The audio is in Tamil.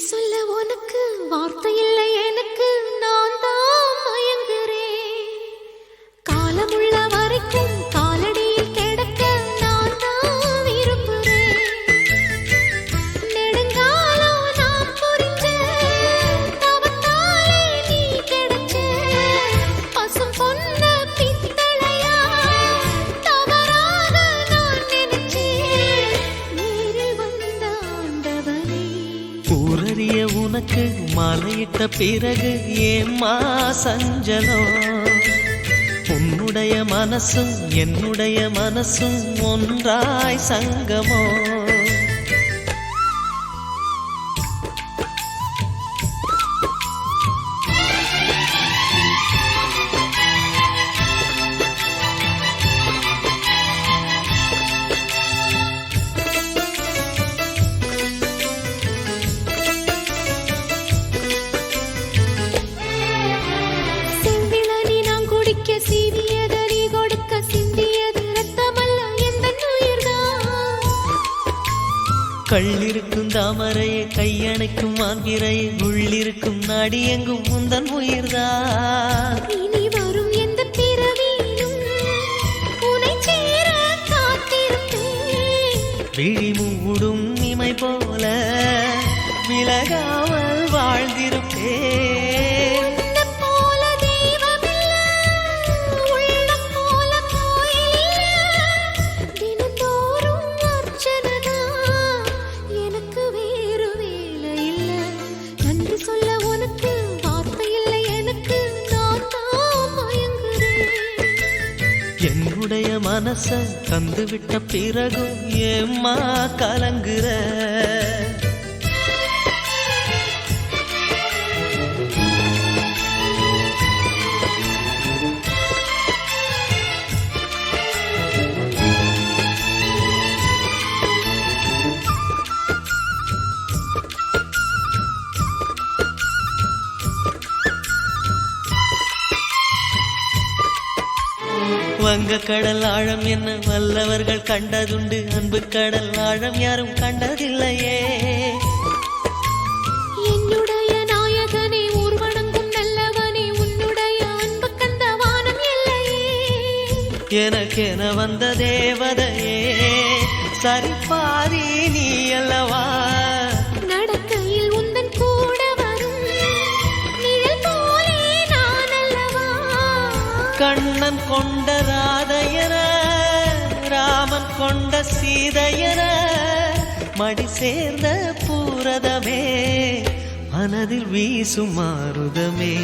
சொல்ல உனக்கு வார்த்தை இல்லை எனக்கு, நான் தான் மயங்குறேன். காலமுள்ள வரைக்கும் காலடியில் கிடக்க நான் தான் விரும்புறேன். நெடுங்காலம் நான் புரிஞ்ச தவத்தாலே நீ கிடைச்ச பசும் பொன்ன பித்தளையா தவறாக நான் நினைச்சேன். நேரில் வந்த ஆண்டவனே, ஊரறிய உனக்கு மாலையிட்ட பிறகு ஏம்மா சஞ்சலம்? உன்னுடைய மனசும் என்னுடைய மனசும் ஒன்றாய் சங்கமோ? செம்பிளனி நான் குடிக்க சீவியத நீ கொடுக்க சிந்தியது ரத்தமல்ல எந்தன் உயிர்தான். கள்ளிருக்கும் தாமரையை கையணைக்கும் மாந்திரையை உள்ளிருக்கும் நாடி எங்கும் முந்தன் உயிர்தான். இனி வரும் எந்த பிறவியிலும் உன்னை சேர காத்திருப்பேன். விழி மூடும் இமை போல விலகாமல் வாழ்ந்திருப்பேன். உன்னைப் போல தெய்வமில்ல, உள்ளம் போல கோயிலில்ல. தினந்தோறும் அர்ச்சனைதான், எனக்கு வேறு வேலை இல்ல. நன்றி சொல்ல உனக்கு வார்த்தை இல்லை எனக்கு, நான் தான் மயங்குறேன். என்னுடைய மனச தந்துவிட்ட பிறகும் ஏம்மா கலங்குற? வங்க கடல் ஆழம் என்ன வல்லவர்கள் கண்டதுண்டு, அன்பு கடல் ஆழம் யாரும் கண்டதில்லையே. என்னுடைய நாயகனே, ஊர்வணங்கும் நல்லவனே, உன்னுடைய அன்பு கந்த வானம் எல்லையே. எனக்கென வந்த தேவதையே சரிபாரி நீ அல்லவா? நடக்கையில் உந்தன் கூட வரும் நிழல் போலே நான் அல்லவா? கண்ணன் கொண்ட ராதையர ராமன் கொண்ட சீதையர மடி சேர்ந்த பூரதமே மனதில் வீசும் மாருதமே.